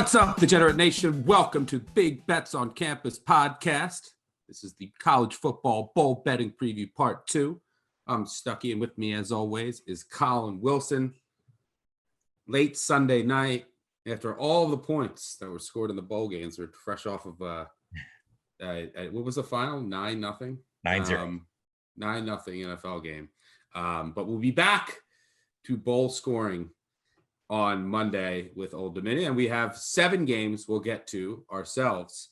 What's up, Degenerate Nation? Welcome to Big Bets on Campus podcast. This is the college football bowl betting preview part 2. I'm Stucky, and with me, as always, is Colin Wilson. Late Sunday night, after all the points that were scored in the bowl games, we're fresh off of what was the final? 9-0? 9-0. 9-0 NFL game. But we'll be back to bowl scoring on Monday with Old Dominion. And we have 7 games we'll get to ourselves.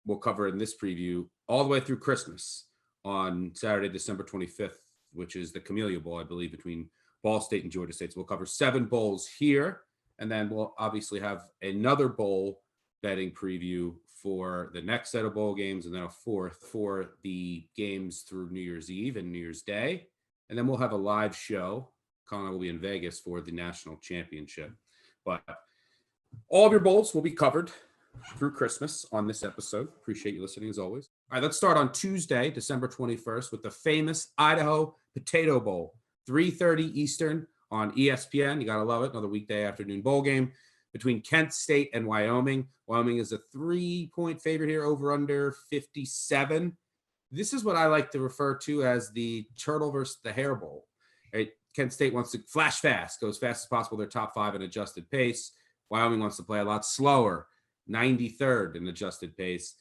We'll cover in this preview all the way through Christmas on Saturday, December 25th, which is the Camellia Bowl, I believe, between Ball State and Georgia State. So we'll cover 7 bowls here. And then we'll obviously have another bowl betting preview for the next set of bowl games, and then a 4th for the games through New Year's Eve and New Year's Day. And then we'll have a live show. Colin will be in Vegas for the national championship. But all of your bowls will be covered through Christmas on this episode. Appreciate you listening as always. All right, let's start on Tuesday, December 21st with the famous Idaho Potato Bowl, 3:30 Eastern on ESPN. You got to love it. Another weekday afternoon bowl game between Kent State and Wyoming. Wyoming is a 3-point favorite here, over under 57. This is what I like to refer to as the turtle versus the hare bowl. Right? Kent State wants to flash fast, go as fast as possible. They're top 5 in adjusted pace. Wyoming wants to play a lot slower, 93rd in adjusted pace.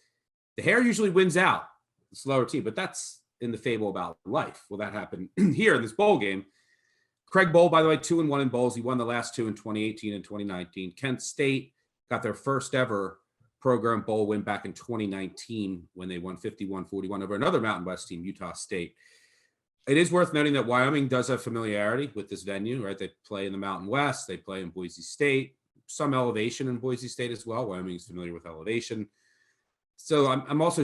The hare usually wins out, the slower team, but that's in the fable about life. Will that happen here in this bowl game? Craig Bowl, by the way, 2-1 in bowls. He won the last 2 in 2018 and 2019. Kent State got their first ever program bowl win back in 2019 when they won 51-41 over another Mountain West team, Utah State. It is worth noting that Wyoming does have familiarity with this venue, right? They play in the Mountain West. They play in Boise State, some elevation in Boise State as well. Wyoming is familiar with elevation. So I'm also,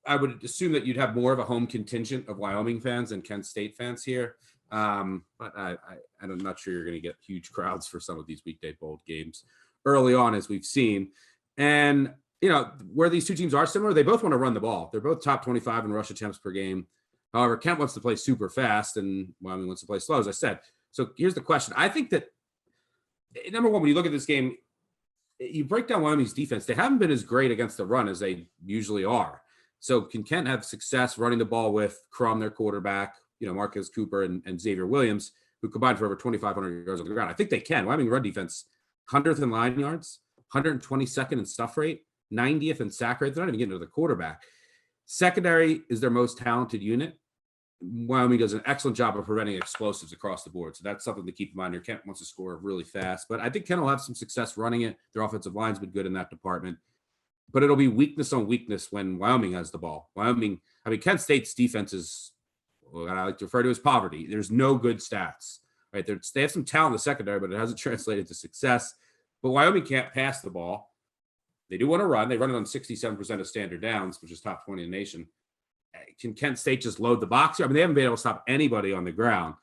I would assume that you'd have more of a home contingent of Wyoming fans than Kent State fans here. But I'm not sure you're going to get huge crowds for some of these weekday bowl games early on, as we've seen. And, you know, where these two teams are similar, they both want to run the ball. They're both top 25 in rush attempts per game. However, Kent wants to play super fast and Wyoming wants to play slow, as I said. So here's the question. I think that, number one, when you look at this game, you break down Wyoming's defense. They haven't been as great against the run as they usually are. So can Kent have success running the ball with Crum, their quarterback, you know, Marcus Cooper and Xavier Williams, who combined for over 2,500 yards on the ground? I think they can. Wyoming run defense, 100th in line yards, 122nd in stuff rate, 90th in sack rate. They're not even getting to the quarterback. Secondary is their most talented unit. Wyoming does an excellent job of preventing explosives across the board. So that's something to keep in mind here. Kent wants to score really fast, but I think Kent will have some success running it. Their offensive line's been good in that department, but it'll be weakness on weakness when Wyoming has the ball. Kent State's defense is what I like to refer to as poverty. There's no good stats, right? They have some talent in the secondary, but it hasn't translated to success. But Wyoming can't pass the ball. They do want to run. They run it on 67% of standard downs, which is top 20 in the nation. Can Kent State just load the box here? I mean, they haven't been able to stop anybody on the ground.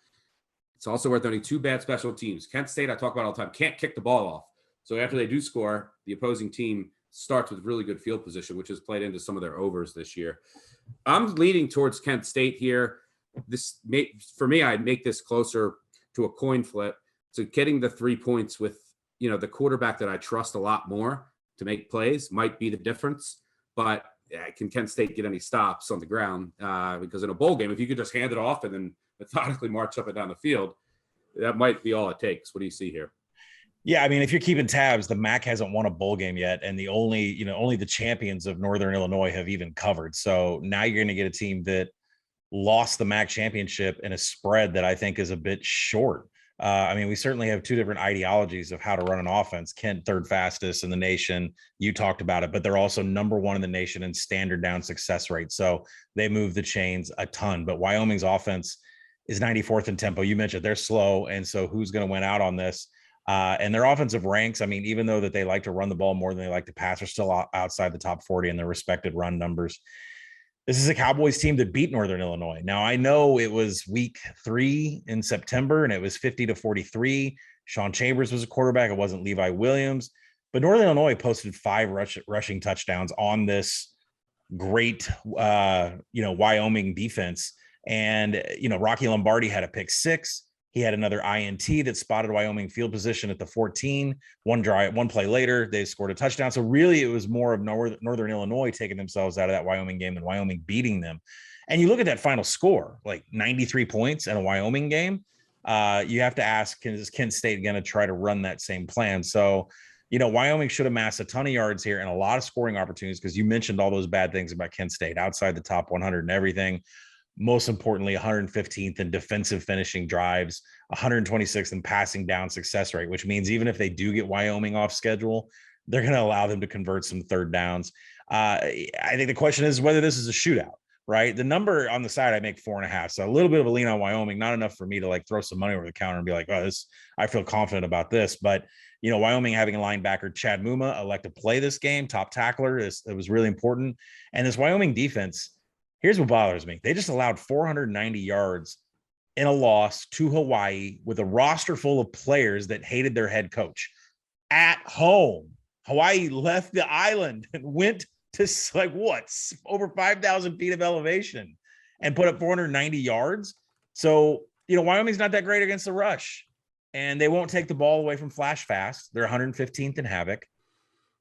It's also worth noting 2 bad special teams. Kent State, I talk about all the time, can't kick the ball off. So after they do score, the opposing team starts with really good field position, which has played into some of their overs this year. I'm leaning towards Kent State here. For me, I'd make this closer to a coin flip. So getting the 3 points with, you know, the quarterback that I trust a lot more to make plays might be the difference. But can Kent State get any stops on the ground? Because in a bowl game, if you could just hand it off and then methodically march up and down the field, that might be all it takes. What do you see here? Yeah, I mean, if you're keeping tabs, the MAC hasn't won a bowl game yet, and only the champions of Northern Illinois have even covered. So now you're going to get a team that lost the MAC championship in a spread that I think is a bit short. I mean, we certainly have 2 different ideologies of how to run an offense. Kent, 3rd fastest in the nation. You talked about it, but they're also number 1 in the nation in standard down success rate. So they move the chains a ton. But Wyoming's offense is 94th in tempo. You mentioned they're slow. And so who's going to win out on this? And their offensive ranks, I mean, even though that they like to run the ball more than they like to pass, are still outside the top 40 in their respected run numbers. This is a Cowboys team that beat Northern Illinois. Now, I know it was week 3 in September, and it was 50-43. Sean Chambers was a quarterback. It wasn't Levi Williams. But Northern Illinois posted 5 rushing touchdowns on this great, Wyoming defense. And, Rocky Lombardi had a pick 6. He had another INT that spotted Wyoming field position at the 14. One play later, they scored a touchdown. So really, it was more of Northern Illinois taking themselves out of that Wyoming game and Wyoming beating them. And you look at that final score, like 93 points in a Wyoming game. You have to ask, is Kent State going to try to run that same plan? So, Wyoming should amass a ton of yards here and a lot of scoring opportunities, because you mentioned all those bad things about Kent State, outside the top 100 and everything. Most importantly, 115th in defensive finishing drives, 126th in passing down success rate, which means even if they do get Wyoming off schedule, they're going to allow them to convert some third downs. I think the question is whether this is a shootout, right? The number on the side, I make 4.5. So a little bit of a lean on Wyoming, not enough for me to like throw some money over the counter and be like, oh, I feel confident about this. But, Wyoming having a linebacker, Chad Muma, elect to play this game, top tackler, it was really important. And this Wyoming defense, here's what bothers me. They just allowed 490 yards in a loss to Hawaii with a roster full of players that hated their head coach at home. Hawaii left the island and went to over 5,000 feet of elevation and put up 490 yards. So, Wyoming's not that great against the rush, and they won't take the ball away from Flash Fast. They're 115th in havoc.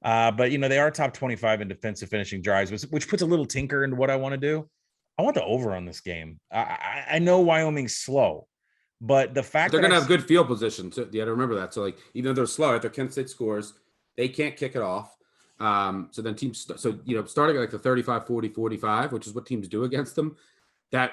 But they are top 25 in defensive finishing drives, which puts a little tinker into what I want to do. I want the over on this game. I know Wyoming's slow, but the fact they're going to have good field position. So you got to remember that. So even though they're slow, after Kent State scores, they can't kick it off. So then teams, starting at like the 35, 40, 45, which is what teams do against them, that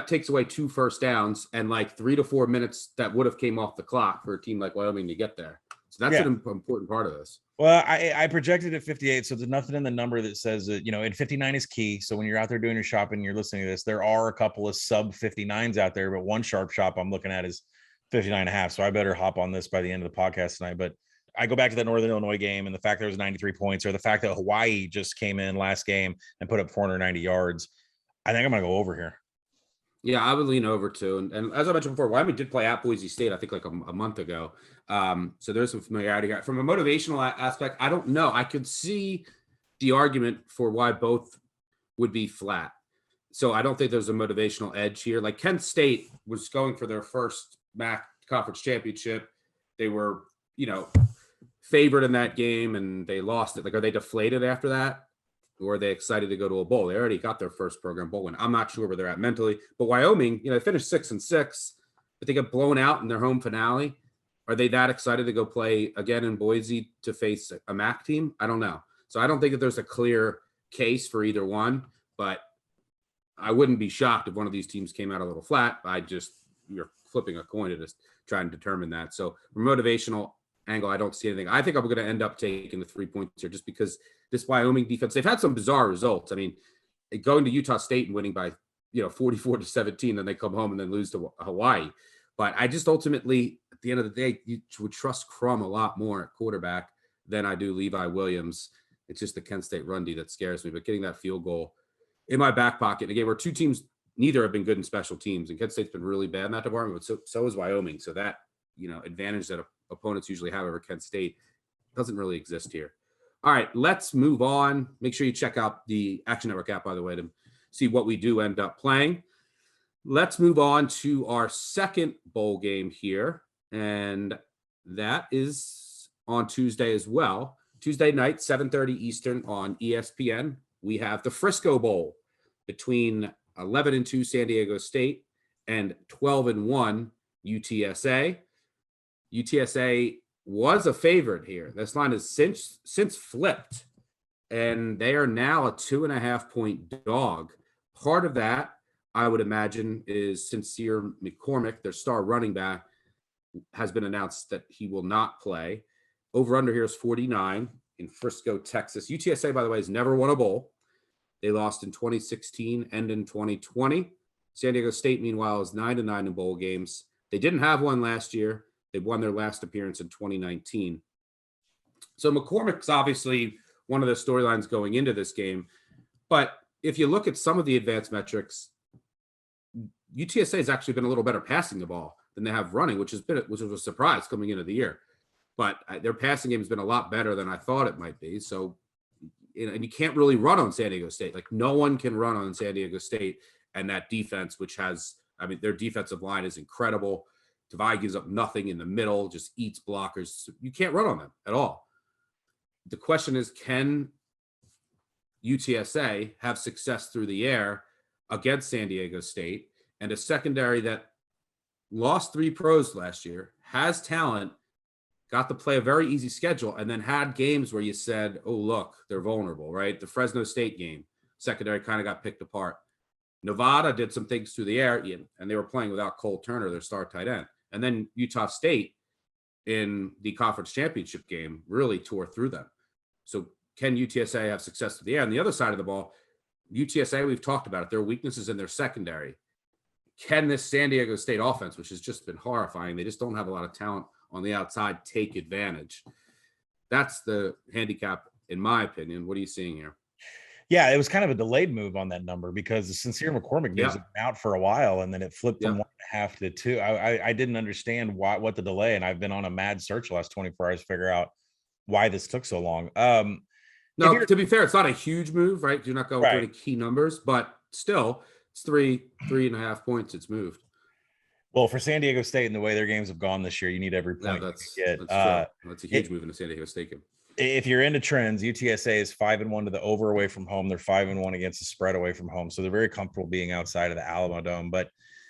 takes away 2 first downs and like 3 to 4 minutes that would have came off the clock for a team like Wyoming to get there. So that's an important part of this. Well, I projected at 58, so there's nothing in the number that says that, and 59 is key. So when you're out there doing your shopping, you're listening to this, there are a couple of sub 59s out there, but one sharp shop I'm looking at is 59.5. So I better hop on this by the end of the podcast tonight. But I go back to that Northern Illinois game and the fact there was 93 points, or the fact that Hawaii just came in last game and put up 490 yards. I think I'm going to go over here. Yeah, I would lean over too. And as I mentioned before, Wyoming did play at Boise State, I think like a month ago. So there's some familiarity here. From a motivational aspect, I don't know. I could see the argument for why both would be flat. So I don't think there's a motivational edge here. Like Kent State was going for their first MAC conference championship. They were, favored in that game and they lost it. Like, are they deflated after that? Or are they excited to go to a bowl? They already got their first program bowl win. I'm not sure where they're at mentally. But Wyoming, they finished 6-6, but they got blown out in their home finale. Are they that excited to go play again in Boise to face a MAC team? I don't know. So I don't think that there's a clear case for either one, but I wouldn't be shocked if one of these teams came out a little flat. You're flipping a coin to just try and determine that. So from motivational angle, I don't see anything. I think I'm going to end up taking the 3 points here just because this Wyoming defense, they've had some bizarre results. I mean, going to Utah State and winning by, 44-17, then they come home and then lose to Hawaii. But I just ultimately, at the end of the day, you would trust Crum a lot more at quarterback than I do Levi Williams. It's just the Kent State run D that scares me. But getting that field goal in my back pocket, again, where two teams, neither have been good in special teams. And Kent State's been really bad in that department, but so is Wyoming. So that, advantage that opponents usually have over Kent State doesn't really exist here. All right, let's move on. Make sure you check out the Action Network app, by the way, to see what we do end up playing. Let's move on to our second bowl game here, and that is on Tuesday as well. Tuesday night, 7:30 Eastern on ESPN. We have the Frisco Bowl between 11-2 San Diego State and 12-1 UTSA. UTSA was a favorite here. This line has since flipped, and they are now a 2.5-point dog. Part of that, I would imagine, is Sincere McCormick, their star running back, has been announced that he will not play. Over-under here is 49 in Frisco, Texas. UTSA, by the way, has never won a bowl. They lost in 2016 and in 2020. San Diego State, meanwhile, is 9-9 in bowl games. They didn't have one last year. They won their last appearance in 2019. So McCormick's obviously one of the storylines going into this game. But if you look at some of the advanced metrics, UTSA has actually been a little better passing the ball than they have running, which was a surprise coming into the year. But their passing game has been a lot better than I thought it might be. So, and you can't really run on San Diego State. Like, no one can run on San Diego State. And that defense, which has, their defensive line is incredible. Tavai gives up nothing in the middle, just eats blockers. You can't run on them at all. The question is, can UTSA have success through the air against San Diego State and a secondary that lost 3 pros last year, has talent, got to play a very easy schedule, and then had games where you said, oh, look, they're vulnerable, right? The Fresno State game, secondary kind of got picked apart. Nevada did some things through the air, and they were playing without Cole Turner, their star tight end. And then Utah State in the conference championship game really tore through them. So can UTSA have success through the air? On the other side of the ball, UTSA, we've talked about it, their weaknesses in their secondary. Can this San Diego State offense, which has just been horrifying, they just don't have a lot of talent on the outside, take advantage? That's the handicap, in my opinion. What are you seeing here? Yeah, it was kind of a delayed move on that number because the Sincere McCormick news had been out for a while, and then it flipped from 1.5 to 2. I didn't understand what the delay, and I've been on a mad search the last 24 hours to figure out why this took so long. No, to be fair, it's not a huge move, right? You're not going through any key numbers, but still, it's 3.5 points. It's moved. Well, for San Diego State and the way their games have gone this year, you need every point that's you get. That's true. That's a huge move in the San Diego State game. If you're into trends, UTSA is 5-1 to the over away from home. They're 5-1 against the spread away from home. So they're very comfortable being outside of the Alamo Dome. But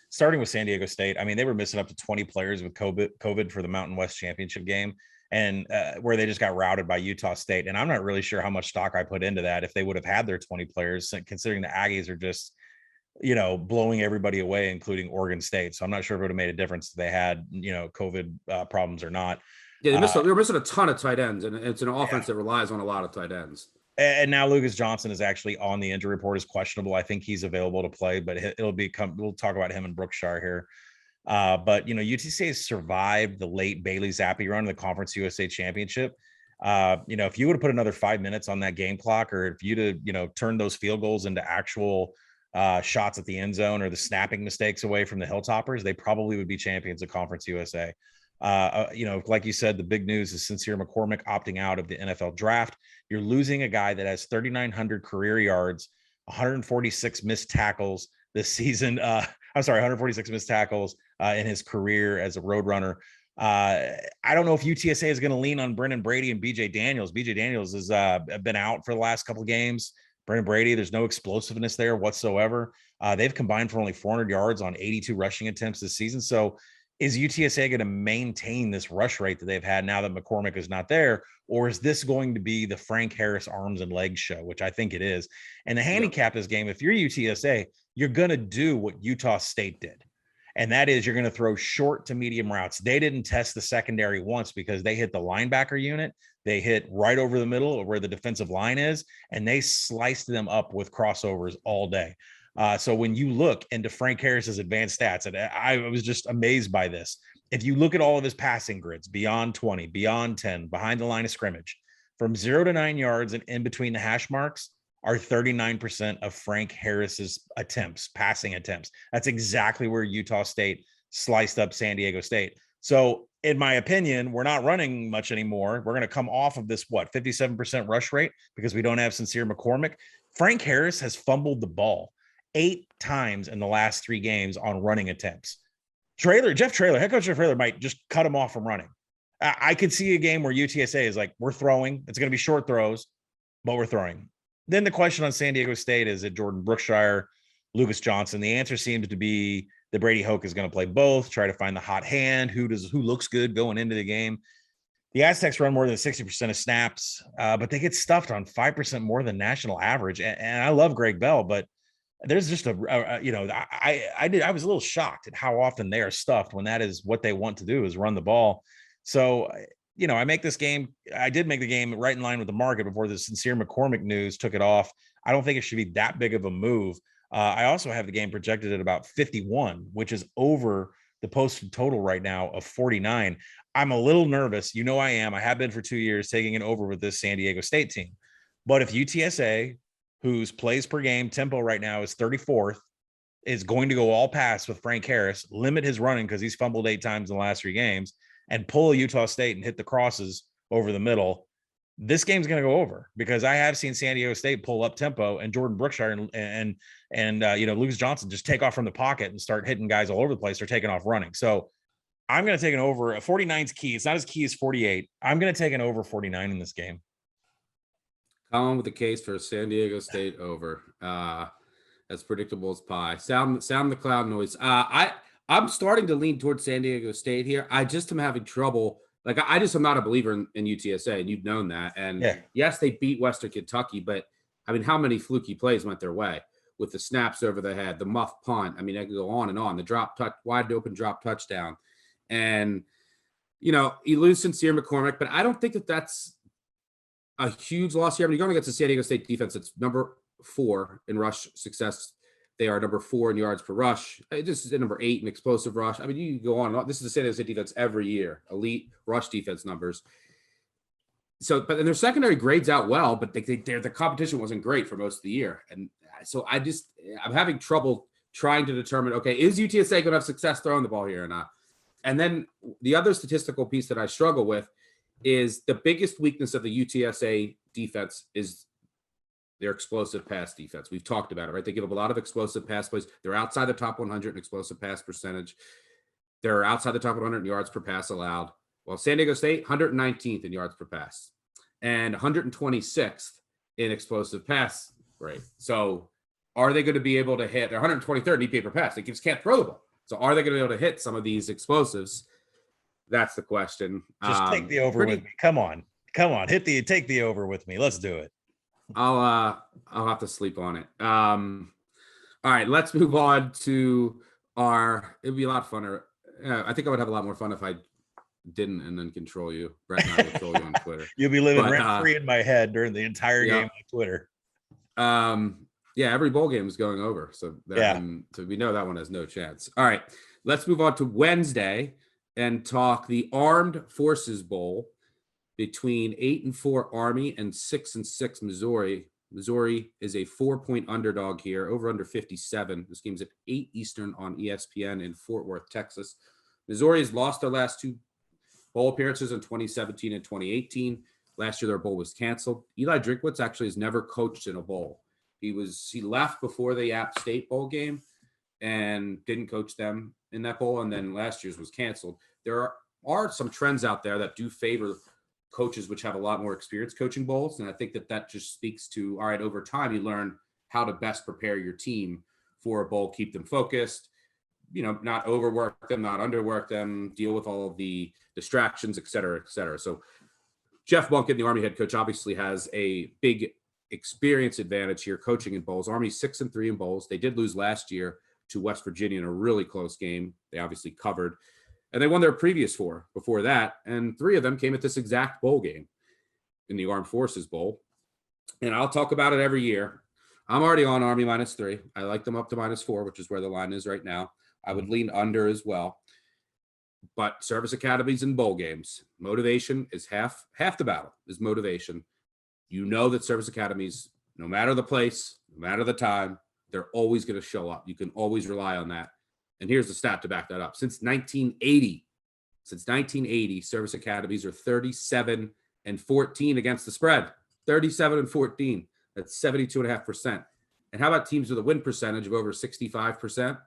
starting with San Diego State, I mean, they were missing up to 20 players with COVID for the Mountain West Championship game, and where they just got routed by Utah State. And I'm not really sure how much stock I put into that if they would have had their 20 players, considering the Aggies are just, blowing everybody away, including Oregon State. So I'm not sure if it would have made a difference if they had, COVID problems or not. Yeah, they're missing a ton of tight ends, and it's an offense that relies on a lot of tight ends. And now Lucas Johnson is actually on the injury report as questionable. I think he's available to play, but we'll talk about him in Brookshire here. But UTSA has survived the late Bailey Zappi run in the Conference USA Championship. If you would have put another 5 minutes on that game clock, or if you'd have, turned those field goals into actual shots at the end zone, or the snapping mistakes away from the Hilltoppers, they probably would be champions of Conference USA. Like you said, the big news is Sincere McCormick opting out of the NFL draft. You're losing a guy that has 3,900 career yards, 146 missed tackles this season. 146 missed tackles in his career as a road runner. I don't know if UTSA is going to lean on Brendan Brady and BJ Daniels. BJ Daniels has been out for the last couple of games. Brendan Brady, there's no explosiveness there whatsoever. They've combined for only 400 yards on 82 rushing attempts this season. So is UTSA going to maintain this rush rate that they've had now that McCormick is not there? Or is this going to be the Frank Harris arms and legs show, which I think it is? And the handicap this game, if you're UTSA, you're going to do what Utah State did. And that is, you're going to throw short to medium routes. They didn't test the secondary once because they hit the linebacker unit. They hit right over the middle where the defensive line is, and they sliced them up with crossovers all day. So when you look into Frank Harris's advanced stats, and I was just amazed by this. If you look at all of his passing grids, beyond 20, beyond 10, behind the line of scrimmage, from 0 to 9 yards and in between the hash marks are 39% of Frank Harris's attempts, passing attempts. That's exactly where Utah State sliced up San Diego State. So in my opinion, we're not running much anymore. We're going to come off of this, 57% rush rate because we don't have Sincere McCormick. Frank Harris has fumbled the ball 8 times in the last 3 games on running attempts. Jeff Traylor, head coach Jeff Traylor might just cut him off from running. I could see a game where UTSA is like, we're throwing. It's going to be short throws, but we're throwing. Then the question on San Diego State is it Jordan Brookshire, Lucas Johnson? The answer seems to be that Brady Hoke is going to play both, try to find the hot hand, who looks good going into the game. The Aztecs run more than 60% of snaps, but they get stuffed on 5% more than national average. And I love Greg Bell, but there's just I was a little shocked at how often they are stuffed when that is what they want to do, is run the ball. So, I did make the game right in line with the market before the Sincere McCormick news took it off. I don't think it should be that big of a move. I also have the game projected at about 51, which is over the posted total right now of 49. I'm a little nervous. I am. I have been for 2 years taking it over with this San Diego State team. But if UTSA, whose plays per game tempo right now is 34th, is going to go all pass with Frank Harris, limit his running because he's fumbled 8 times in the last 3 games, and pull Utah State and hit the crosses over the middle, this game's going to go over because I have seen San Diego State pull up tempo and Jordan Brookshire and Lucas Johnson just take off from the pocket and start hitting guys all over the place. They're taking off running. So I'm going to take an over. 49's key. It's not as key as 48. I'm going to take an over 49 in this game. Colin with the case for San Diego State over. As predictable as pie. Sound the cloud noise. I'm starting to lean towards San Diego State here. I just am having trouble. Like I just am not a believer in UTSA, and you've known that. And yes, they beat Western Kentucky, but I mean, how many fluky plays went their way with the snaps over the head, the muff punt? I mean, I could go on and on. The wide open drop touchdown, and you lose Sincere McCormick, but I don't think that's a huge loss here. I mean, you're going against the San Diego State defense. It's number 4 in rush success. They are number 4 in yards per rush. This is number 8 in explosive rush. I mean, you can go on and on. This is the San Diego State defense every year. Elite rush defense numbers. So, but their secondary grades out well, but the competition wasn't great for most of the year. And so I'm having trouble trying to determine, okay, is UTSA going to have success throwing the ball here or not? And then the other statistical piece that I struggle with is the biggest weakness of the UTSA defense is their explosive pass defense. We've talked about it, right? They give up a lot of explosive pass plays. They're outside the top 100 in explosive pass percentage. They're outside the top 100 in yards per pass allowed. Well, San Diego State, 119th in yards per pass and 126th in explosive pass rate. So are they going to be able to hit? They're 123rd in EPA per pass. They just can't throw the ball. So are they going to be able to hit some of these explosives? That's the question. Just take the over with me. Come on. Take the over with me. Let's do it. I'll have to sleep on it. All right, let's move on to it'd be a lot funner. I think I would have a lot more fun if I didn't and then control you. Brett and I would control you on Twitter. You'll be living rent free in my head during the entire game on Twitter. Yeah, every bowl game is going over. So we know that one has no chance. All right, let's move on to Wednesday and talk the Armed Forces Bowl between 8-4 Army and 6-6 Missouri. Missouri is a 4-point underdog here, over under 57. This game's at 8 Eastern on ESPN in Fort Worth, Texas. Missouri has lost their last 2 bowl appearances in 2017 and 2018. Last year, their bowl was canceled. Eli Drinkwitz actually has never coached in a bowl. He left before the App State bowl game and didn't coach them in that bowl, and then last year's was canceled. There are some trends out there that do favor coaches which have a lot more experience coaching bowls, and I think that just speaks to, all right, over time you learn how to best prepare your team for a bowl, keep them focused, not overwork them, not underwork them, deal with all of the distractions, et cetera, et cetera. So Jeff Bunkin, the Army head coach, obviously has a big experience advantage here coaching in bowls. Army 6-3 in bowls. They did lose last year to West Virginia in a really close game. They obviously covered, and they won their previous 4 before that, and 3 of them came at this exact bowl game in the Armed Forces Bowl. And I'll talk about it every year. I'm already on Army -3. I like them up to -4, which is where the line is right now. I would lean under as well. But service academies and bowl games, motivation is half the battle is motivation. That service academies, no matter the place, no matter the time, they're always going to show up. You can always rely on that. And here's the stat to back that up. Since 1980, service academies are 37-14 against the spread. 37-14. That's 72.5%. And how about teams with a win percentage of over 65%,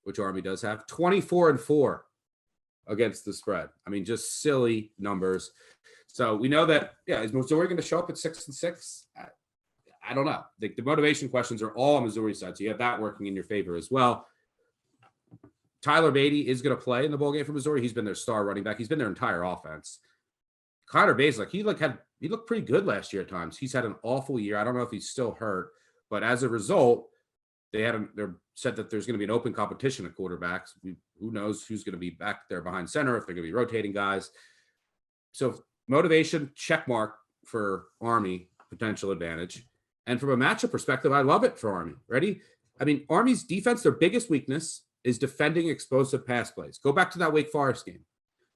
which Army does have? 24-4 against the spread. I mean, just silly numbers. So we know that, is Missouri going to show up at 6-6? I don't know. The motivation questions are all on Missouri's side, so you have that working in your favor as well. Tyler Beatty is going to play in the bowl game for Missouri. He's been their star running back. He's been their entire offense. Connor Bazelak, he looked pretty good last year at times. He's had an awful year. I don't know if he's still hurt, but as a result, they said that there's going to be an open competition at quarterbacks. Who knows who's going to be back there behind center, if they're going to be rotating guys. So motivation, check mark for Army, potential advantage. And from a matchup perspective, I love it for Army. Ready? I mean, Army's defense, their biggest weakness is defending explosive pass plays. Go back to that Wake Forest game.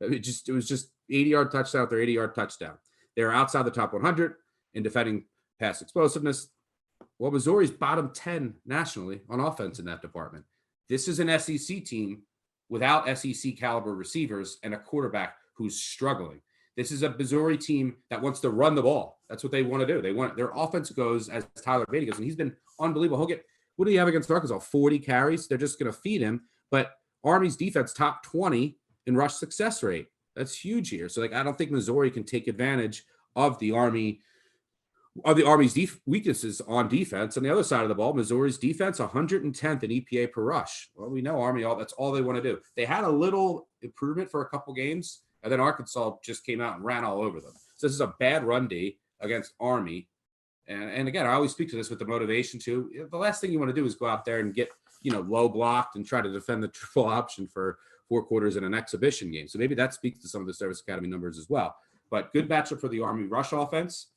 It was just 80-yard touchdown after 80-yard touchdown. They're outside the top 100 in defending pass explosiveness. Well, Missouri's bottom 10 nationally on offense in that department. This is an SEC team without SEC caliber receivers and a quarterback who's struggling. This is a Missouri team that wants to run the ball. That's what they want to do. Their offense goes as Tyler Beatty goes, and he's been unbelievable. What do you have against Arkansas? 40 carries. They're just going to feed him. But Army's defense, top 20 in rush success rate. That's huge here. So like, I don't think Missouri can take advantage of the Army's weaknesses on defense. On the other side of the ball, Missouri's defense 110th in EPA per rush. Well, we know Army, that's all they want to do. They had a little improvement for a couple games, and then Arkansas just came out and ran all over them. So this is a bad run D against Army. And again, I always speak to this with the motivation too. The last thing you want to do is go out there and get, low blocked and try to defend the triple option for 4 quarters in an exhibition game. So maybe that speaks to some of the Service Academy numbers as well. But good matchup for the Army rush offense.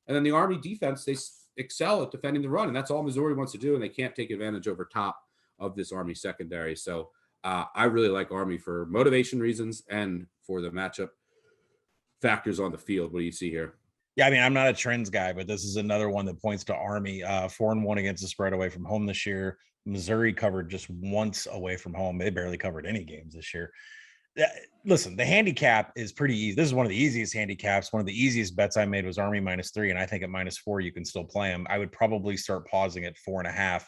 And then the Army defense, they excel at defending the run. And that's all Missouri wants to do. And they can't take advantage over top of this Army secondary. So I really like Army for motivation reasons and for the matchup factors on the field. What do you see here? Yeah, I mean, I'm not a trends guy, but this is another one that points to Army 4-1 against the spread away from home this year. Missouri covered just once away from home. They barely covered any games this year. Listen, the handicap is pretty easy. This is one of the easiest handicaps. One of the easiest bets I made was Army -3, and I think at -4 you can still play them. I would probably start pausing at 4.5,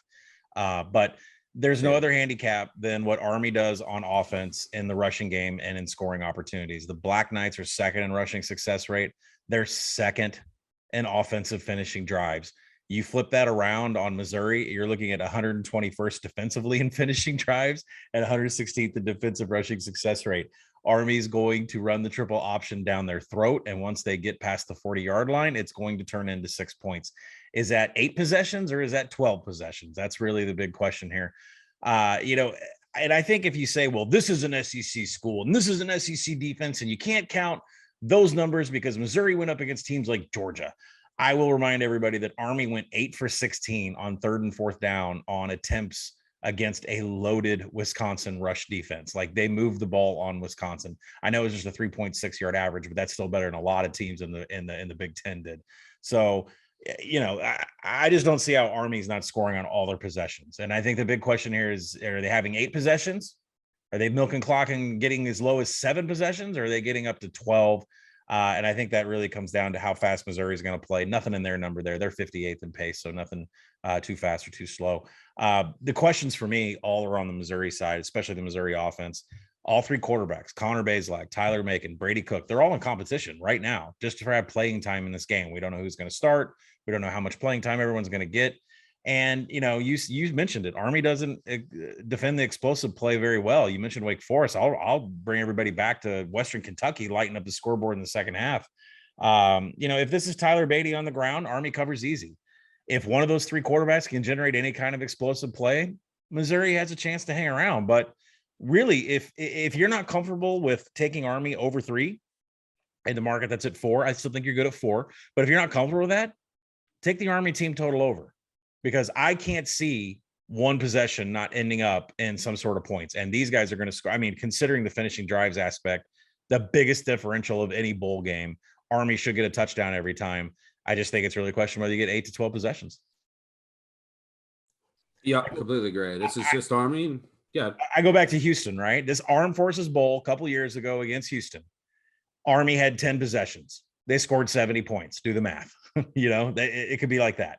but there's no other handicap than what Army does on offense in the rushing game and in scoring opportunities. The Black Knights are second in rushing success rate. They're second in offensive finishing drives. You flip that around on Missouri, you're looking at 121st defensively in finishing drives and 116th in defensive rushing success rate. Army's going to run the triple option down their throat, and once they get past the 40-yard line, it's going to turn into 6 points. Is that 8 possessions or is that 12 possessions? That's really the big question here. And I think if you say, well, this is an SEC school and this is an SEC defense, and you can't count those numbers because Missouri went up against teams like Georgia. I will remind everybody that Army went 8 for 16 on 3rd and 4th down on attempts against a loaded Wisconsin rush defense. Like, they moved the ball on Wisconsin. I know it was just a 3.6 yard average, but that's still better than a lot of teams in the Big Ten did. So, I just don't see how Army's not scoring on all their possessions. And I think the big question here is, are they having 8 possessions? Are they milking clock and getting as low as 7 possessions? Or are they getting up to 12? And I think that really comes down to how fast Missouri is going to play. Nothing in their number there. They're 58th in pace, so nothing too fast or too slow. The questions for me all are on the Missouri side, especially the Missouri offense. All 3 quarterbacks, Connor Bazelak, Tyler Macon, Brady Cook, they're all in competition right now just to have playing time in this game. We don't know who's going to start. We don't know how much playing time everyone's going to get. And, you mentioned it. Army doesn't defend the explosive play very well. You mentioned Wake Forest. I'll bring everybody back to Western Kentucky, lighting up the scoreboard in the second half. If this is Tyler Beatty on the ground, Army covers easy. If one of those 3 quarterbacks can generate any kind of explosive play, Missouri has a chance to hang around. But really, if you're not comfortable with taking Army over 3 in the market that's at 4, I still think you're good at 4. But if you're not comfortable with that, take the Army team total over. Because I can't see one possession not ending up in some sort of points. And these guys are going to score. I mean, considering the finishing drives aspect, the biggest differential of any bowl game, Army should get a touchdown every time. I just think it's really a question whether you get 8 to 12 possessions. Yeah, completely agree. This is just Army. Yeah. I go back to Houston, right? This Armed Forces Bowl a couple years ago against Houston. Army had 10 possessions. They scored 70 points. Do the math. It could be like that.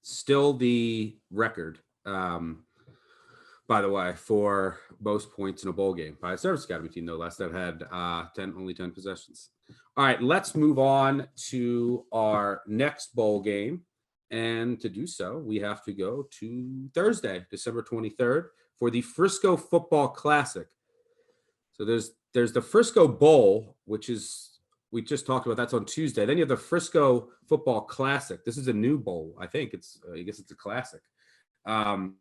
Still the record, by the way, for most points in a bowl game by a Service Academy team, no less, that had only 10 possessions. All right, let's move on to our next bowl game. And to do so, we have to go to Thursday, December 23rd, for the Frisco Football Classic. So there's the Frisco Bowl, which is, we just talked about, that's on Tuesday. Then you have the Frisco Football Classic. This is a new bowl. I guess it's a classic.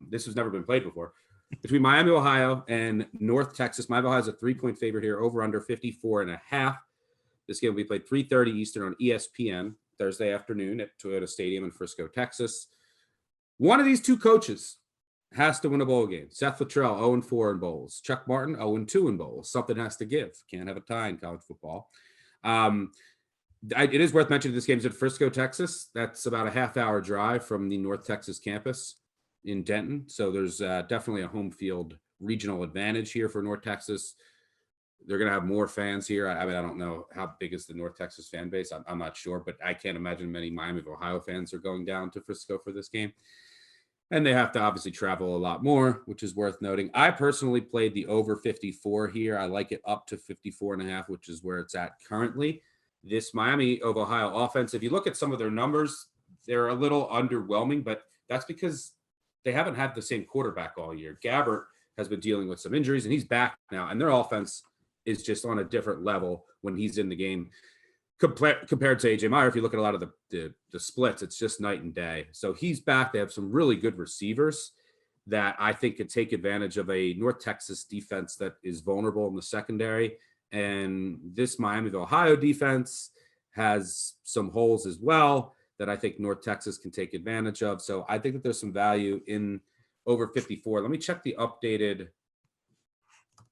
This has never been played before. Between Miami, Ohio and North Texas. Miami, Ohio is a 3-point favorite here, over under 54.5. This game will be played 3:30 Eastern on ESPN Thursday afternoon at Toyota Stadium in Frisco, Texas. One of these 2 coaches has to win a bowl game. Seth Luttrell, 0-4 in bowls. Chuck Martin, 0-2 in bowls. Something has to give. Can't have a tie in college football. It is worth mentioning this game is at Frisco, Texas. That's about a half-hour drive from the North Texas campus in Denton. So there's definitely a home field regional advantage here for North Texas. They're going to have more fans here. I don't know how big is the North Texas fan base. I'm not sure, but I can't imagine many Miami of Ohio fans are going down to Frisco for this game. And they have to obviously travel a lot more, which is worth noting. I personally played the over 54 here. I like it up to 54.5, which is where it's at currently. This Miami of Ohio offense, if you look at some of their numbers, they're a little underwhelming, but that's because they haven't had the same quarterback all year. Gabbert has been dealing with some injuries, and he's back now, and their offense is just on a different level when he's in the game. Compared to AJ Meyer, if you look at a lot of the splits, it's just night and day. So he's back. They have some really good receivers that I think could take advantage of a North Texas defense that is vulnerable in the secondary. And this Miami of Ohio defense has some holes as well that I think North Texas can take advantage of. So I think that there's some value in over 54. Let me check the updated.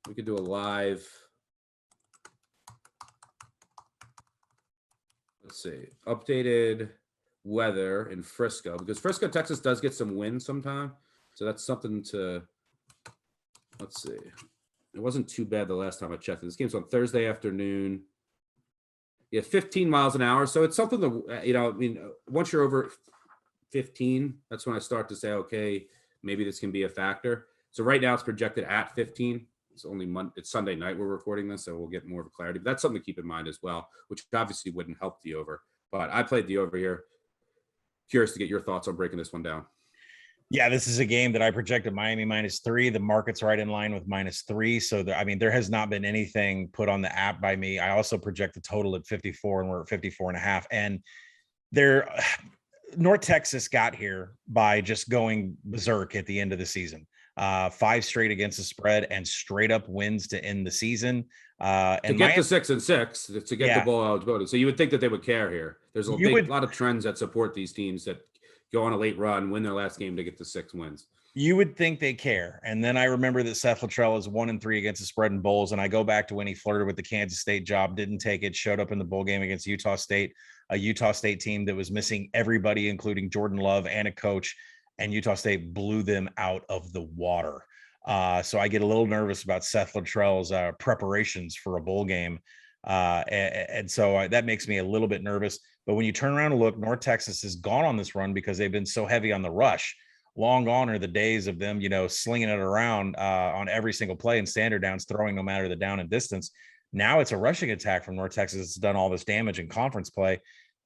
We could do a live. Let's see, updated weather in Frisco, because Frisco, Texas does get some wind sometime. So that's something to, let's see. It wasn't too bad the last time I checked. This game's on Thursday afternoon. Yeah, 15 miles an hour. So it's something that, I mean, once you're over 15, that's when I start to say, okay, maybe this can be a factor. So right now it's projected at 15. It's only it's Sunday night we're recording this, so we'll get more of a clarity. But that's something to keep in mind as well, which obviously wouldn't help the over. But I played the over here. Curious to get your thoughts on breaking this one down. Yeah, this is a game that I projected Miami -3. The market's right in line with -3. So, there has not been anything put on the app by me. I also project the total at 54, and we're at 54.5. And North Texas got here by just going berserk at the end of the season. 5 straight against the spread and straight up wins to end the season. And to get to 6-6, to get the bowl eligibility. So you would think that they would care here. There's a lot of trends that support these teams that go on a late run, win their last game to get to 6 wins. You would think they care. And then I remember that Seth Luttrell is 1-3 against the spread in bowls. And I go back to when he flirted with the Kansas State job, didn't take it, showed up in the bowl game against Utah State, a Utah State team that was missing everybody, including Jordan Love and a coach. And Utah State blew them out of the water. So I get a little nervous about Seth Luttrell's preparations for a bowl game. And so that makes me a little bit nervous. But when you turn around and look, North Texas has gone on this run because they've been so heavy on the rush. Long gone are the days of them, slinging it around on every single play and standard downs, throwing no matter the down and distance. Now it's a rushing attack from North Texas that's done all this damage in conference play.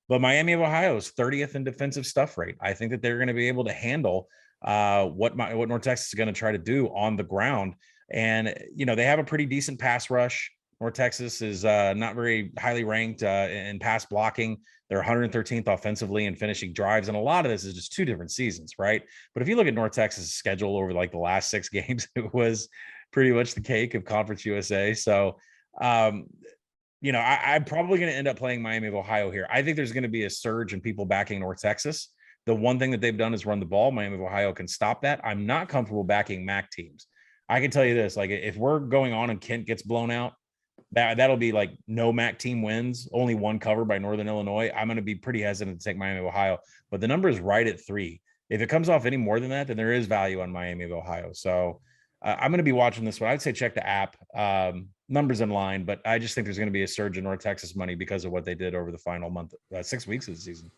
But Miami of Ohio is 30th in defensive stuff rate. I think that they're going to be able to handle what North Texas is going to try to do on the ground. And, they have a pretty decent pass rush. North Texas is not very highly ranked in pass blocking. They're 113th offensively in finishing drives. And a lot of this is just 2 different seasons, right? But if you look at North Texas' schedule over like the last 6 games, it was pretty much the cake of Conference USA. So, I'm probably going to end up playing Miami of Ohio here. I think there's going to be a surge in people backing North Texas. The one thing that they've done is run the ball. Miami of Ohio can stop that. I'm not comfortable backing MAC teams. I can tell you this, like if we're going on and Kent gets blown out, that'll be like no MAC team wins, only 1 cover by Northern Illinois. I'm going to be pretty hesitant to take Miami of Ohio, but the number is right at 3. If it comes off any more than that, then there is value on Miami of Ohio. So I'm going to be watching this one. I'd say check the app. Numbers in line, but I just think there's going to be a surge in North Texas money because of what they did over the final month, 6 weeks of the season.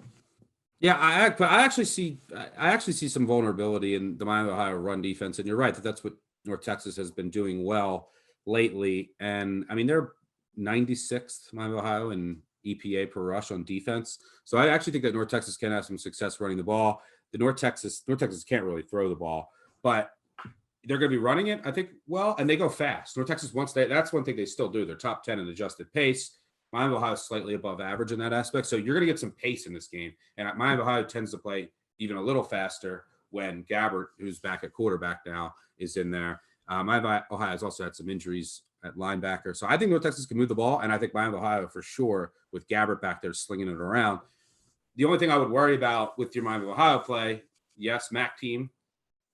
Yeah, I actually see some vulnerability in the Miami of Ohio run defense, and you're right that's what North Texas has been doing well lately. And I mean, they're 96th Miami of Ohio in EPA per rush on defense. So I actually think that North Texas can have some success running the ball. The North Texas can't really throw the ball, but they're going to be running it, I think, well, and they go fast. North Texas, that's one thing they still do. They're top 10 in adjusted pace. Miami of Ohio is slightly above average in that aspect. So you're going to get some pace in this game. And Miami of Ohio tends to play even a little faster when Gabbert, who's back at quarterback now, is in there. Miami of Ohio has also had some injuries at linebacker. So I think North Texas can move the ball. And I think Miami of Ohio, for sure, with Gabbert back there slinging it around. The only thing I would worry about with your Miami of Ohio play, yes, MAC team,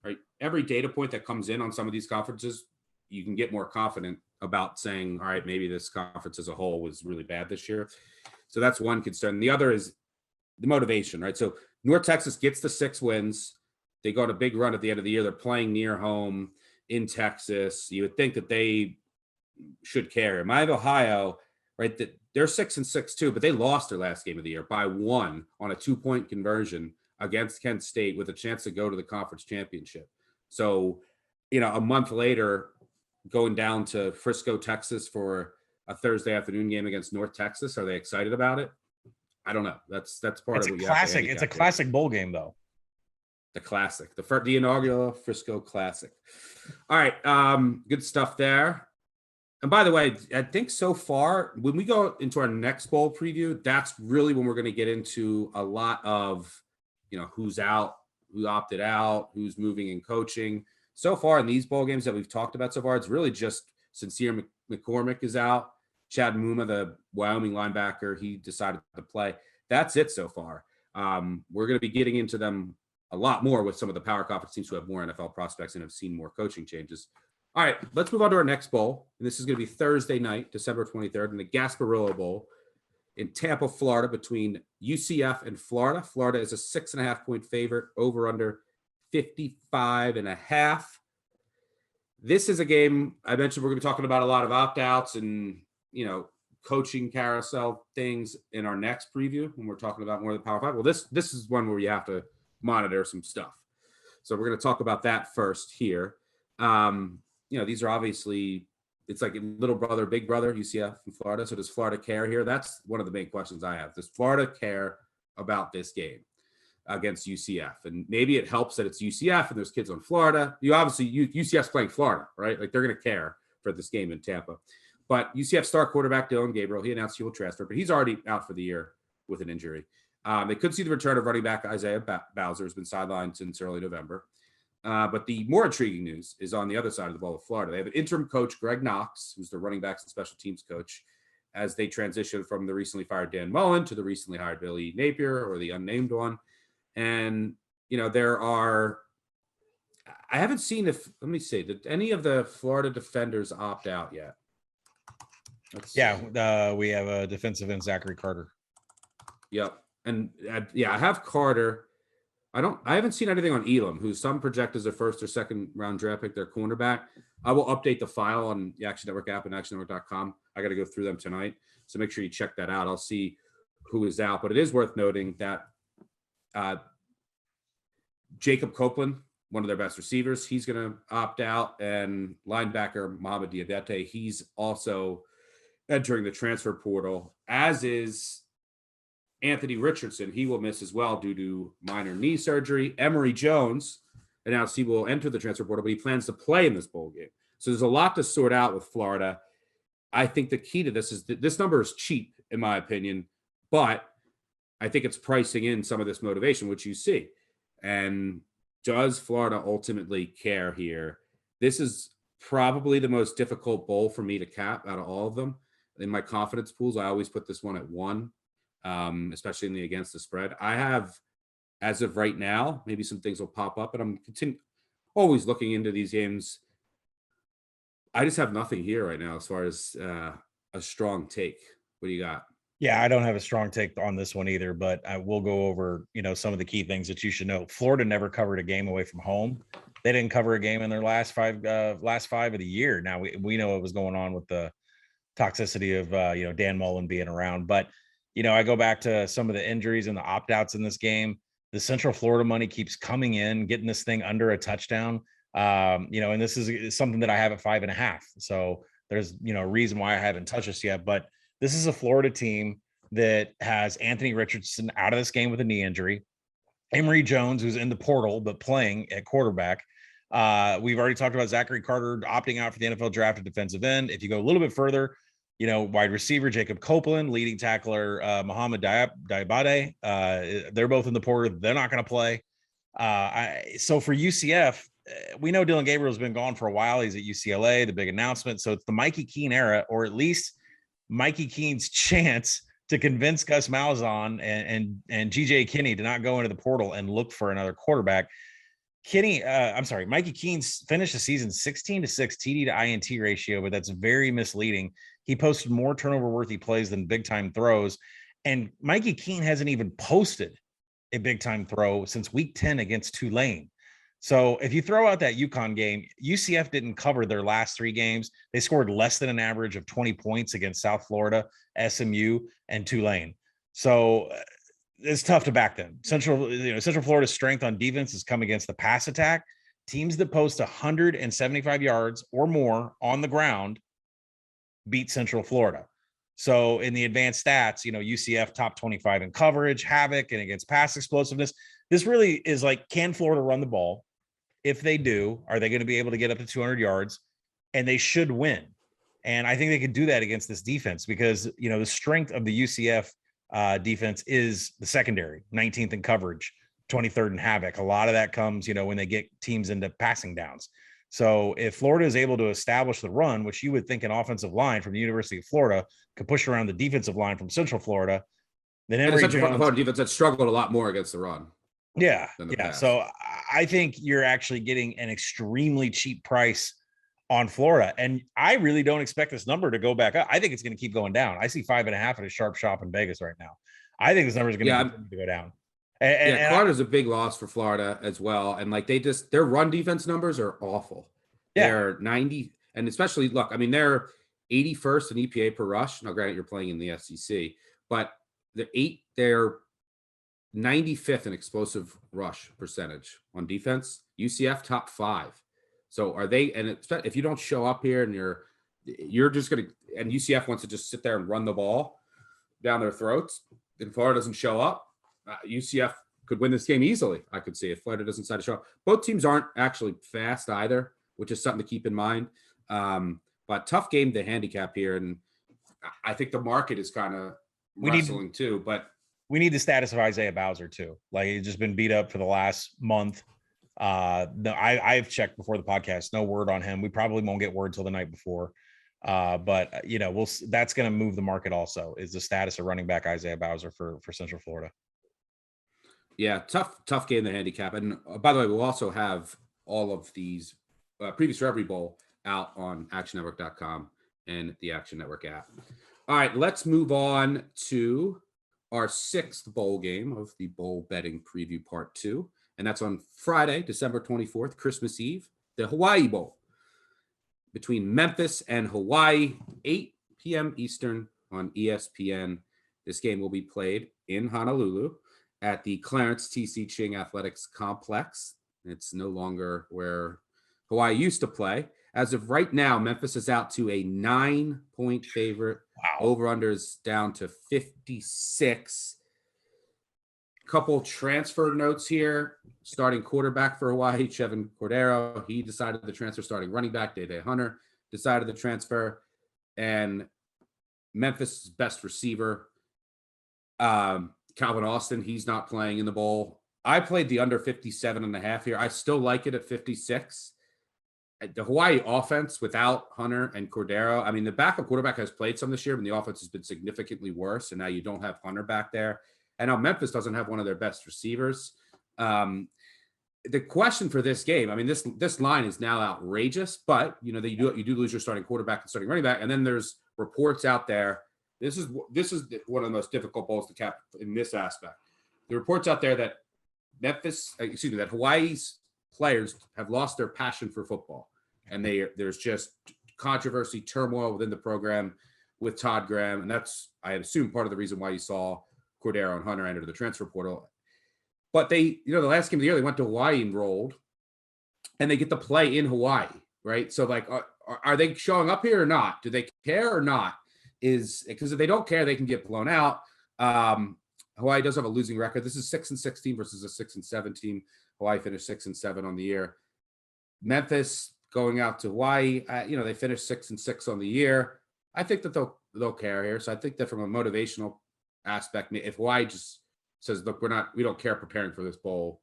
right? Every data point that comes in on some of these conferences, you can get more confident about saying, all right, maybe this conference as a whole was really bad this year. So that's one concern. The other is the motivation, right? So North Texas gets the 6 wins. They go on a big run at the end of the year. They're playing near home in Texas. You would think that they should care. Miami of Ohio, right, that they're 6-6 too, but they lost their last game of the year by 1 on a 2-point conversion against Kent State with a chance to go to the conference championship. So, a month later, going down to Frisco, Texas for a Thursday afternoon game against North Texas. Are they excited about it? I don't know. That's part It's of a what you classic. have to It's a handicap classic bowl game, though. The classic, the inaugural Frisco Classic. All right, good stuff there. And by the way, I think so far, when we go into our next bowl preview, that's really when we're going to get into a lot of, who's out, who opted out, who's moving in coaching. So far in these bowl games that we've talked about so far, it's really just Sincere McCormick is out. Chad Muma, the Wyoming linebacker, he decided to play. That's it so far. We're going to be getting into them a lot more with some of the power conference teams who have more NFL prospects and have seen more coaching changes. All right, let's move on to our next bowl. And this is going to be Thursday night, December 23rd, in the Gasparilla Bowl in Tampa, Florida, between UCF and Florida. Florida is a 6.5-point favorite, over under 55.5. This is a game I mentioned we're going to be talking about a lot of opt-outs and, coaching carousel things in our next preview when we're talking about more of the Power Five. Well, this is one where you have to monitor some stuff. So we're going to talk about that first here. These are obviously, it's like little brother, big brother, UCF in Florida. So does Florida care here? That's one of the main questions I have. Does Florida care about this game against UCF? And maybe it helps that it's UCF and there's kids on Florida. UCF's playing Florida, right? Like they're going to care for this game in Tampa. But UCF star quarterback Dylan Gabriel, he announced he will transfer, but he's already out for the year with an injury. They could see the return of running back Isaiah Bowser, who's been sidelined since early November. But the more intriguing news is on the other side of the ball with Florida. They have an interim coach, Greg Knox, who's the running backs and special teams coach, as they transition from the recently fired Dan Mullen to the recently hired Billy Napier, or the unnamed one. And, I haven't seen did any of the Florida defenders opt out yet? We have a defensive end, Zachary Carter. Yep. And I have Carter. I haven't seen anything on Elam, who some project as a first or second round draft pick, their cornerback. I will update the file on the Action Network app and actionnetwork.com. I got to go through them tonight. So make sure you check that out. I'll see who is out, but it is worth noting that Jacob Copeland, one of their best receivers, he's going to opt out, and linebacker Mohamed Diabete, he's also entering the transfer portal, as is Anthony Richardson. He will miss as well due to minor knee surgery. Emory Jones announced he will enter the transfer portal, but he plans to play in this bowl game. So there's a lot to sort out with Florida. I think the key to this is that this number is cheap, in my opinion, but I think it's pricing in some of this motivation, which you see. And does Florida ultimately care here? This is probably the most difficult bowl for me to cap out of all of them. In my confidence pools, I always put this one at 1. Especially in the against the spread. I have, as of right now, maybe some things will pop up, and I'm always looking into these games. I just have nothing here right now as far as a strong take. What do you got? Yeah, I don't have a strong take on this one either, but I will go over, some of the key things that you should know. Florida never covered a game away from home. They didn't cover a game in their last five of the year. Now we know what was going on with the toxicity of Dan Mullen being around, but I go back to some of the injuries and the opt-outs in this game. The Central Florida money keeps coming in, getting this thing under a touchdown. And this is something that I have at 5.5. So there's, a reason why I haven't touched this yet, but this is a Florida team that has Anthony Richardson out of this game with a knee injury. Emory Jones, who's in the portal, but playing at quarterback. We've already talked about Zachary Carter opting out for the NFL draft at defensive end. If you go a little bit further, wide receiver Jacob Copeland, leading tackler Mohamed Diabate. They're both in the portal. They're not going to play. So for UCF, we know Dylan Gabriel's been gone for a while. He's at UCLA, the big announcement. So it's the Mikey Keene era, or at least Mikey Keene's chance to convince Gus Malzahn and GJ Kinney to not go into the portal and look for another quarterback. Mikey Keene's finished the season 16-6 TD to INT ratio, but that's very misleading. He posted more turnover-worthy plays than big-time throws, and Mikey Keene hasn't even posted a big-time throw since week 10 against Tulane. So if you throw out that UConn game, UCF didn't cover their last 3 games. They scored less than an average of 20 points against South Florida, SMU, and Tulane. So it's tough to back them. Central Florida's strength on defense has come against the pass attack. Teams that post 175 yards or more on the ground beat Central Florida. So in the advanced stats, UCF top 25 in coverage, havoc, and against pass explosiveness. This really is like, can Florida run the ball? If they do, are they going to be able to get up to 200 yards? And they should win. And I think they could do that against this defense because, the strength of the UCF defense is the secondary, 19th in coverage, 23rd in havoc. A lot of that comes, when they get teams into passing downs. So if Florida is able to establish the run, which you would think an offensive line from the University of Florida could push around the defensive line from Central Florida, then Emory Jones, Central Florida defense that struggled a lot more against the run. Yeah. So I think you're actually getting an extremely cheap price on Florida. And I really don't expect this number to go back up. I think it's going to keep going down. I see 5.5 at a sharp shop in Vegas right now. I think this number is going to continue to go down. And Florida's a big loss for Florida as well. And like their run defense numbers are awful. Yeah. They're 90, and especially they're 81st in EPA per rush. Now, granted, you're playing in the SEC, but they're 95th in explosive rush percentage on defense. UCF top 5. So are they? And if you don't show up here and you're just gonna, and UCF wants to just sit there and run the ball down their throats, and Florida doesn't show up, UCF could win this game easily. I could see if Florida doesn't decide to show up. Both teams aren't actually fast either, which is something to keep in mind. But tough game to handicap here, and I think the market is kind of wrestling too. But we need the status of Isaiah Bowser too. Like, he's just been beat up for the last month. No, I've checked before the podcast. No word on him. We probably won't get word till the night before. But that's going to move the market. Also, is the status of running back Isaiah Bowser for Central Florida. Yeah, tough game to handicap. And by the way, we'll also have all of these previews for every bowl out on actionnetwork.com and the Action Network app. All right, let's move on to our 6th bowl game of the bowl betting preview part 2. And that's on Friday, December 24th, Christmas Eve, the Hawaii Bowl between Memphis and Hawaii, 8 p.m. Eastern on ESPN. This game will be played in Honolulu at the Clarence T.C. Ching Athletics Complex. It's no longer where Hawaii used to play. As of right now, Memphis is out to a 9-point favorite. Wow. Over-under is down to 56. Couple transfer notes here. Starting quarterback for Hawaii, Chevin Cordero. He decided to transfer. Starting running back, Day Hunter, decided to transfer. And Memphis' best receiver, Calvin Austin, he's not playing in the bowl. I played the under 57.5 here. I still like it at 56. The Hawaii offense without Hunter and Cordero, the backup quarterback has played some this year, but the offense has been significantly worse. And now you don't have Hunter back there. And now Memphis doesn't have one of their best receivers. The question for this game, this line is now outrageous, but you do lose your starting quarterback and starting running back. And then there's reports out there. This is one of the most difficult bowls to cap in this aspect. The reports out there that that Hawaii's players have lost their passion for football. And there's just controversy, turmoil within the program with Todd Graham. And that's, I assume, part of the reason why you saw Cordero and Hunter enter the transfer portal. But they, the last game of the year, they went to Hawaii and rolled, and they get to play in Hawaii, right? So, like, are they showing up here or not? Do they care or not? Because if they don't care, they can get blown out. Hawaii does have a losing record. This is 6-16 versus a 6-17. Hawaii finished 6-7 on the year. Memphis going out to Hawaii, they finished 6-6 on the year. I think that they'll care here. So I think that from a motivational aspect, if Hawaii just says, look, we don't care preparing for this bowl,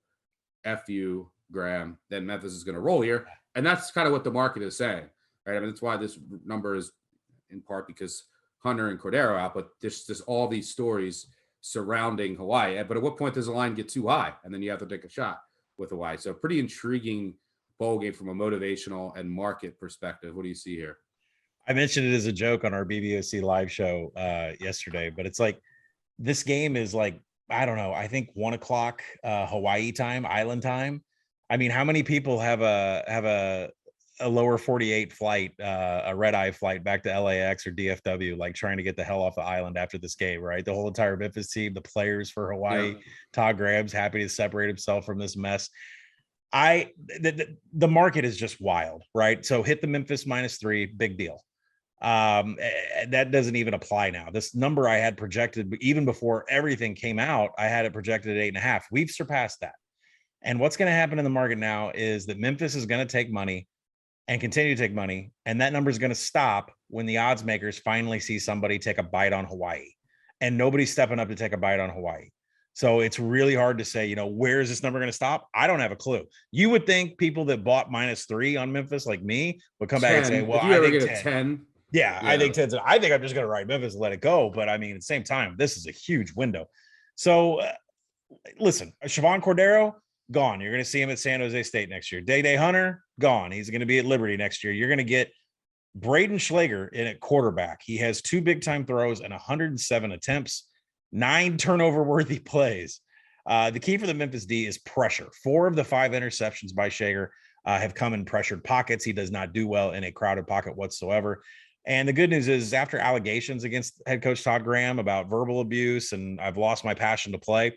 F you, Graham, then Memphis is going to roll here. And that's kind of what the market is saying, right? That's why this number is in part because Hunter and Cordero out, but there's just all these stories surrounding Hawaii. But at what point does the line get too high? And then you have to take a shot with Hawaii. So pretty intriguing bowl game from a motivational and market perspective. What do you see here? I mentioned it as a joke on our BBOC live show yesterday, but it's like, this game is like, I don't know, I think 1:00 Hawaii time, island time. How many people have a a lower 48 flight, a red eye flight back to LAX or DFW, like trying to get the hell off the island after this game, right? The whole entire Memphis team, the players for Hawaii, Todd Graham's happy to separate himself from this mess. The market is just wild, right? So hit the Memphis -3, big deal. That doesn't even apply now. This number I had projected even before everything came out, I had it projected at 8.5. We've surpassed that. And what's going to happen in the market now is that Memphis is going to take money and continue to take money. And that number is going to stop when the odds makers finally see somebody take a bite on Hawaii, and nobody's stepping up to take a bite on Hawaii. So it's really hard to say, where is this number going to stop? I don't have a clue. You would think people that bought -3 on Memphis, like me, would come 10. back and say, well, if you I ever think get a 10. Yeah, I think 10. I think I'm just going to ride Memphis and let it go. But I mean, at the same time, this is a huge window. So listen, Siobhan Cordero, gone. You're going to see him at San Jose State next year. Day Hunter, gone. He's going to be at Liberty next year. You're going to get Braden Schlager in at quarterback. He has 2 big-time throws and 107 attempts, 9 turnover-worthy plays. The key for the Memphis D is pressure. 4 of the 5 interceptions by Schlager have come in pressured pockets. He does not do well in a crowded pocket whatsoever. And the good news is, after allegations against head coach Todd Graham about verbal abuse and I've lost my passion to play,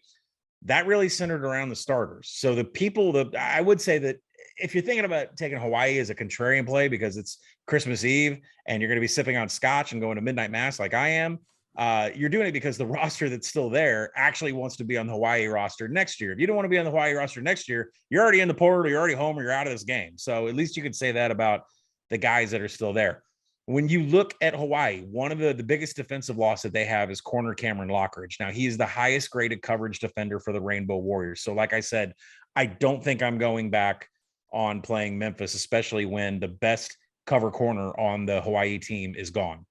that really centered around the starters. So the people that I would say that if you're thinking about taking Hawaii as a contrarian play because it's Christmas Eve and you're going to be sipping on scotch and going to midnight mass like I am, you're doing it because the roster that's still there actually wants to be on the Hawaii roster next year. If you don't want to be on the Hawaii roster next year, you're already in the portal, you're already home, or you're out of this game. So at least you could say that about the guys that are still there. When you look at Hawaii, one of the biggest defensive loss that they have is corner Cameron Lockridge. Now, he is the highest graded coverage defender for the Rainbow Warriors. So like I said, I don't think I'm going back on playing Memphis, especially when the best cover corner on the Hawaii team is gone.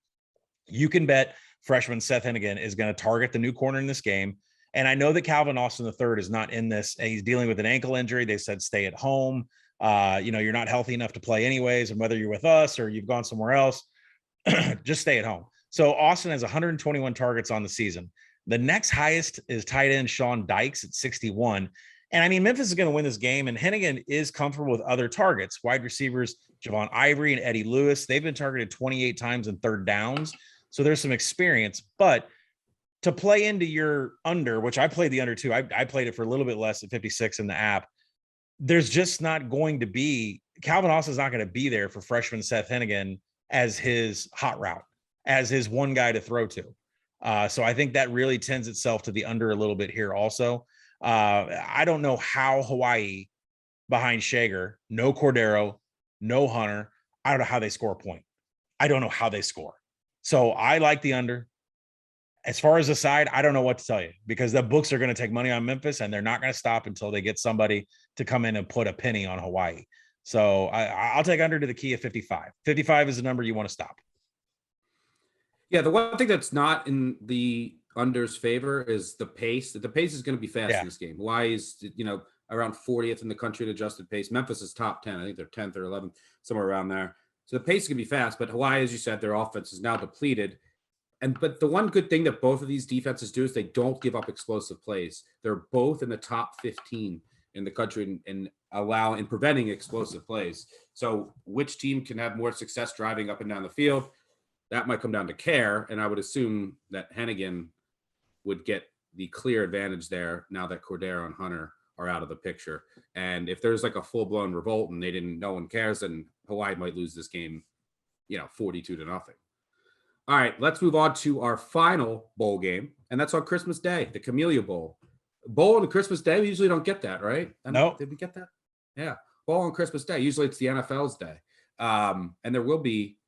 You can bet freshman Seth Hennigan is going to target the new corner in this game. And I know that Calvin Austin III is not in this. He's dealing with an ankle injury. They said stay at home. You're not healthy enough to play anyways. And whether you're with us or you've gone somewhere else, just stay at home. So Austin has 121 targets on the season. The next highest is tight end Sean Dykes at 61. And I mean, Memphis is going to win this game, and Hennigan is comfortable with other targets. Wide receivers Javon Ivory and Eddie Lewis, they've been targeted 28 times in third downs. So there's some experience. But to play into your under, which I played the under too, I played it for a little bit less at 56 in the app. There's just not going to be, Calvin Austin's not going to be there for freshman Seth Hennigan as his hot route, as his one guy to throw to. So I think that really tends itself to the under a little bit here also. I don't know how Hawaii behind Schlager, no Cordero, no Hunter, I don't know how they score a point. I don't know how they score. So I like the under. As far as the side, I don't know what to tell you, because the books are going to take money on Memphis and they're not going to stop until they get somebody to come in and put a penny on Hawaii. So I'll take under to the key of 55. 55 is the number you want to stop. Yeah, the one thing that's not in the under's favor is the pace. The pace is going to be fast in this game. Hawaii is, around 40th in the country in adjusted pace. Memphis is top 10. I think they're 10th or 11th, somewhere around there. So the pace is going to be fast, but Hawaii, as you said, their offense is now depleted. But the one good thing that both of these defenses do is they don't give up explosive plays. They're both in the top 15 in the country in preventing explosive plays. So which team can have more success driving up and down the field? That might come down to care. And I would assume that Hennigan would get the clear advantage there now that Cordero and Hunter are out of the picture. And if there's like a full-blown revolt and no one cares, then Hawaii might lose this game, 42-0. All right, let's move on to our final bowl game, and that's on Christmas Day, the Camellia Bowl. Bowl on Christmas Day, we usually don't get that, right? No. Did we get that? Yeah, bowl on Christmas Day. Usually it's the NFL's day, and there will be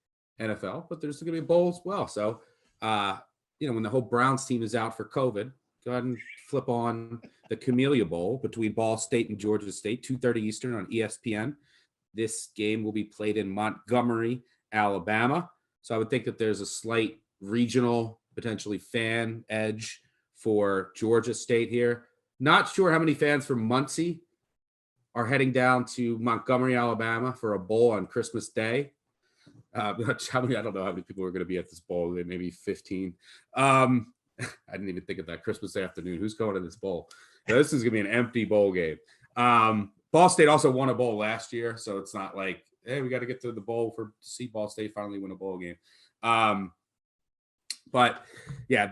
NFL, but there's going to be a bowl as well. So, when the whole Browns team is out for COVID, go ahead and flip on the Camellia Bowl between Ball State and Georgia State, 2:30 Eastern on ESPN. This game will be played in Montgomery, Alabama. So I would think that there's a slight regional, potentially fan edge for Georgia State here. Not sure how many fans from Muncie are heading down to Montgomery, Alabama for a bowl on Christmas Day. I don't know how many people are going to be at this bowl. Maybe 15. I didn't even think of that Christmas afternoon. Who's going to this bowl? Now, this is going to be an empty bowl game. Ball State also won a bowl last year, so it's not like hey, we got to get to the bowl to see Ball State finally win a bowl game. But yeah,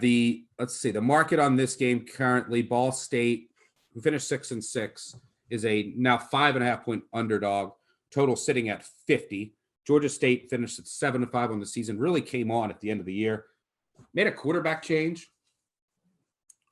let's see, the market on this game currently, Ball State, who finished 6-6, is a now 5.5 point underdog. Total sitting at 50. Georgia State finished at 7-5 on the season. Really came on at the end of the year. Made a quarterback change.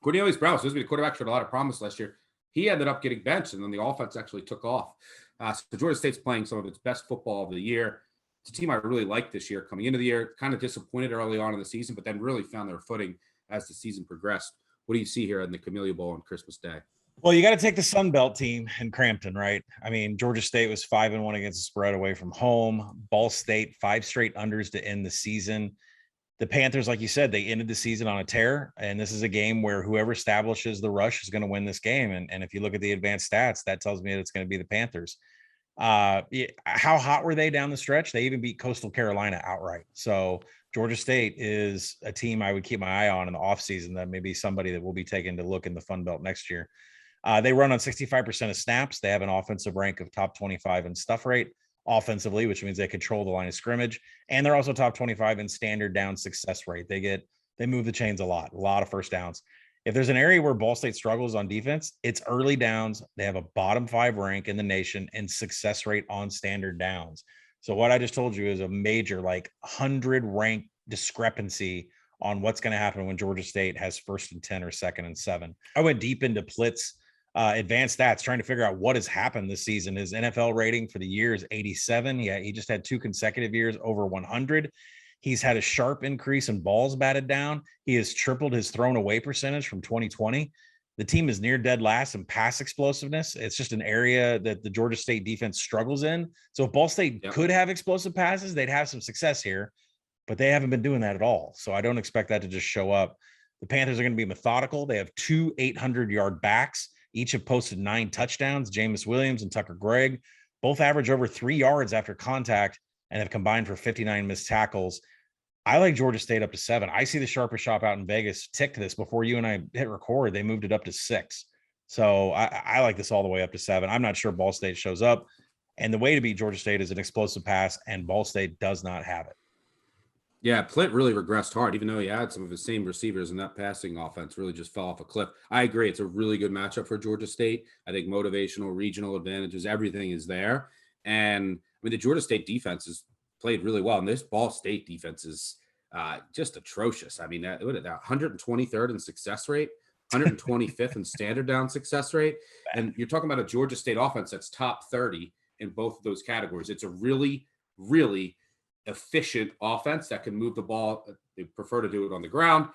Cornelius Brown was supposed to be the quarterback, showed a lot of promise last year. He ended up getting benched, and then the offense actually took off. So Georgia State's playing some of its best football of the year. It's a team I really liked this year coming into the year. Kind of disappointed early on in the season, but then really found their footing as the season progressed. What do you see here in the Camellia Bowl on Christmas Day? Well, you got to take the Sun Belt team in Crampton, right? I mean, Georgia State was 5-1 against the spread away from home. Ball State, 5 straight unders to end the season. The Panthers, like you said, they ended the season on a tear, and this is a game where whoever establishes the rush is going to win this game. And if you look at the advanced stats, that tells me that it's going to be the Panthers. How hot were they down the stretch? They even beat Coastal Carolina outright. So Georgia State is a team I would keep my eye on in the offseason. That may be somebody that will be taken to look in the Fun Belt next year. They run on 65% of snaps. They have an offensive rank of top 25 in stuff rate offensively, which means they control the line of scrimmage. And they're also top 25 in standard down success rate. They move the chains a lot of first downs. If there's an area where Ball State struggles on defense, it's early downs. They have a bottom 5 rank in the nation in success rate on standard downs. So what I just told you is a major 100 rank discrepancy on what's going to happen when Georgia State has 1st and 10 or 2nd and 7. I went deep into Plitt's advanced stats, trying to figure out what has happened this season. His NFL rating for the year is 87. Yeah, he just had 2 consecutive years over 100. He's had a sharp increase in balls batted down. He has tripled his thrown away percentage from 2020. The team is near dead last in pass explosiveness. It's just an area that the Georgia State defense struggles in. So if Ball State could have explosive passes, they'd have some success here, but they haven't been doing that at all. So I don't expect that to just show up. The Panthers are going to be methodical. They have 2 800-yard backs. Each have posted 9 touchdowns. Jameis Williams and Tucker Gregg both average over 3 yards after contact and have combined for 59 missed tackles. I like Georgia State up to 7. I see the sharpest shop out in Vegas ticked this before you and I hit record. They moved it up to 6. So I like this all the way up to 7. I'm not sure Ball State shows up. And the way to beat Georgia State is an explosive pass, and Ball State does not have it. Yeah, Plitt really regressed hard, even though he had some of his same receivers, and that passing offense really just fell off a cliff. I agree. It's a really good matchup for Georgia State. I think motivational, regional advantages, everything is there. And I mean, the Georgia State defense has played really well, and this Ball State defense is just atrocious. I mean, that 123rd in success rate, 125th in standard down success rate. And you're talking about a Georgia State offense that's top 30 in both of those categories. It's a really, really efficient offense that can move the ball. They prefer to do it on the ground.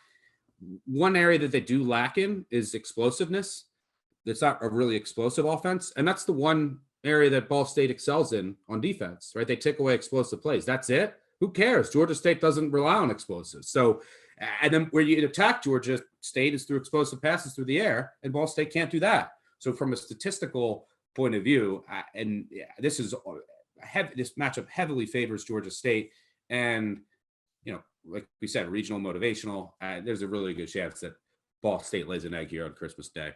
One area that they do lack in is explosiveness. It's not a really explosive offense. And that's the one area that Ball State excels in on defense, right? They take away explosive plays. That's it. Who cares? Georgia State doesn't rely on explosives. So, and then where you attack Georgia State is through explosive passes through the air, and Ball State can't do that. So from a statistical point of view, this matchup heavily favors Georgia State. And, like we said, regional motivational, there's a really good chance that Ball State lays an egg here on Christmas Day.